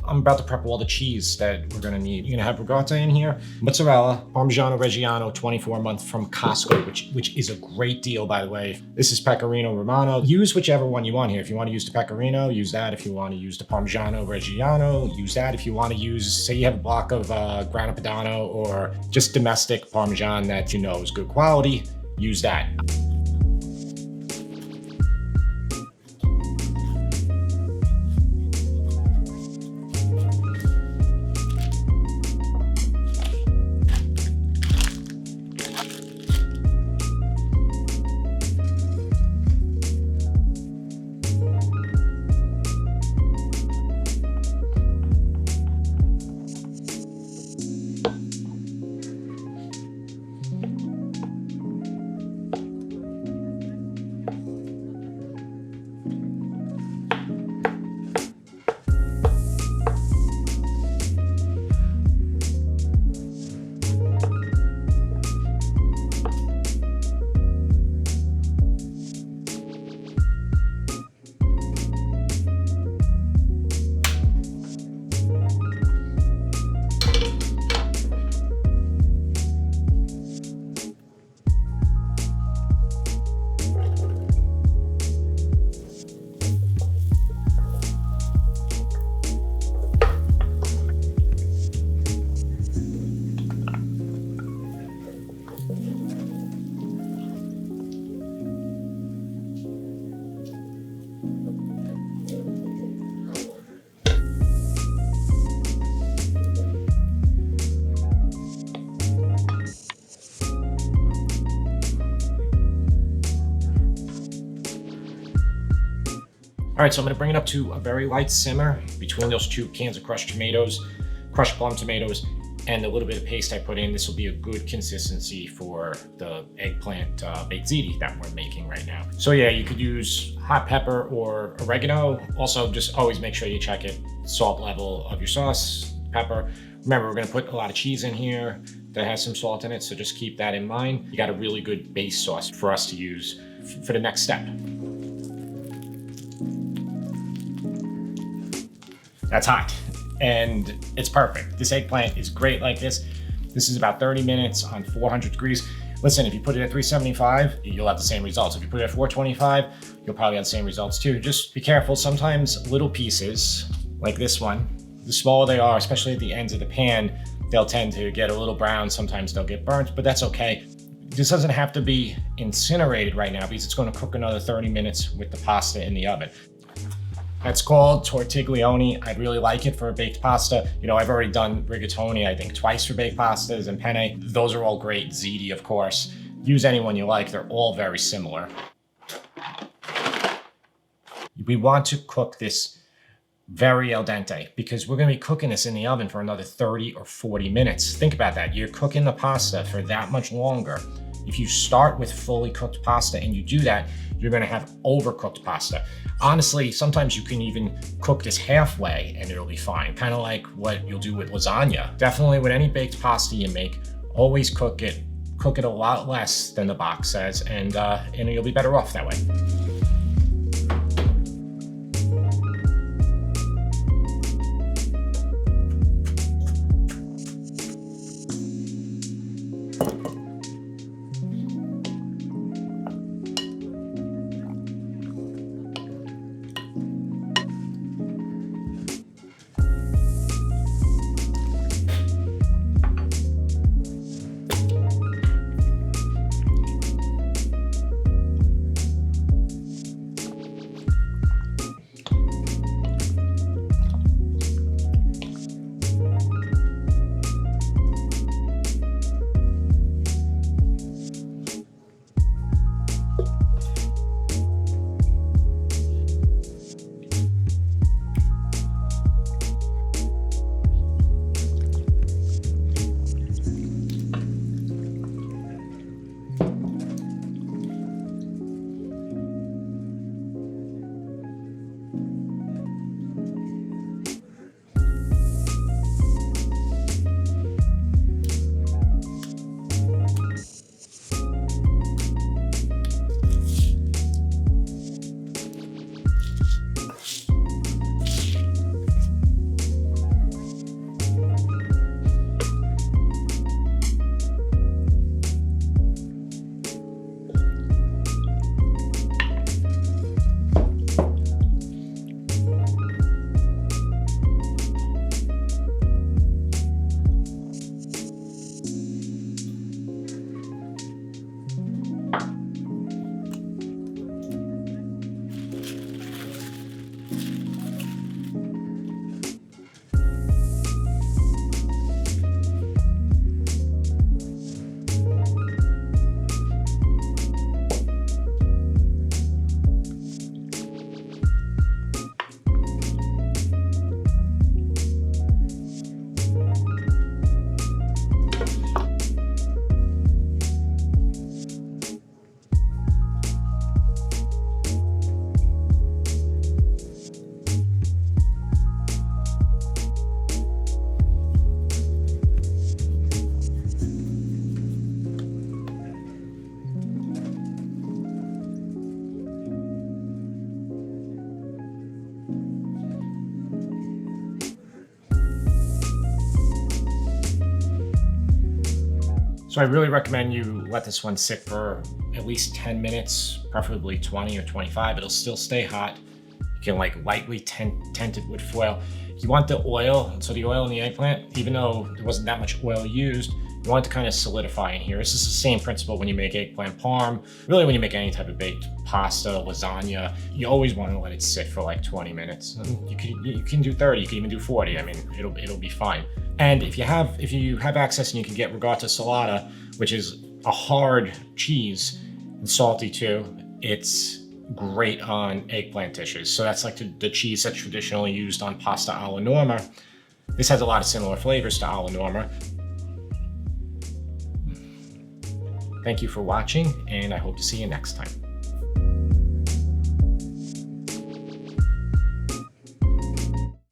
I'm about to prep all the cheese that we're gonna need. You're gonna have ricotta in here, mozzarella, Parmigiano Reggiano 24-month from Costco, which is a great deal, by the way. This is Pecorino Romano. Use whichever one you want here. If you want to use the Pecorino, use that. If you want to use the Parmigiano Reggiano, use that. If you want to use, say you have a block of Grana Padano or just domestic Parmesan that you know is good quality, use that. All right, so I'm gonna bring it up to a very light simmer between those 2 cans of crushed tomatoes, crushed plum tomatoes, and a little bit of paste I put in. This will be a good consistency for the eggplant baked ziti that we're making right now. So yeah, you could use hot pepper or oregano. Also, just always make sure you check it, salt level of your sauce, pepper. Remember, we're gonna put a lot of cheese in here that has some salt in it, so just keep that in mind. You got a really good base sauce for us to use for the next step. That's hot, and it's perfect. This eggplant is great like this. This is about 30 minutes on 400 degrees. Listen, if you put it at 375, you'll have the same results. If you put it at 425, you'll probably have the same results too. Just be careful. Sometimes little pieces, like this one, the smaller they are, especially at the ends of the pan, they'll tend to get a little brown. Sometimes they'll get burnt, but that's okay. This doesn't have to be incinerated right now because it's going to cook another 30 minutes with the pasta in the oven. That's called tortiglioni. I'd really like it for a baked pasta. You know, I've already done rigatoni, I think twice for baked pastas, and penne. Those are all great. Ziti, of course. Use any one you like. They're all very similar. We want to cook this very al dente because we're going to be cooking this in the oven for another 30 or 40 minutes. Think about that. You're cooking the pasta for that much longer. If you start with fully cooked pasta and you do that, you're going to have overcooked pasta. Honestly, sometimes you can even cook this halfway and it'll be fine. Kind of like what you'll do with lasagna. Definitely with any baked pasta you make, always cook it a lot less than the box says, and you'll be better off that way. So I really recommend you let this one sit for at least 10 minutes, preferably 20 or 25. It'll still stay hot. You can like lightly tent it with foil. You want the oil, so the oil in the eggplant, even though there wasn't that much oil used, you want it to kind of solidify in here. This is the same principle when you make eggplant parm. Really, when you make any type of baked pasta, lasagna, you always want to let it sit for like 20 minutes. And you can do 30, you can even do 40. I mean, it'll be fine. And if you have access and you can get ricotta salata, which is a hard cheese and salty too, it's great on eggplant dishes. So that's like the cheese that's traditionally used on pasta alla norma. This has a lot of similar flavors to alla norma. Thank you for watching, and I hope to see you next time.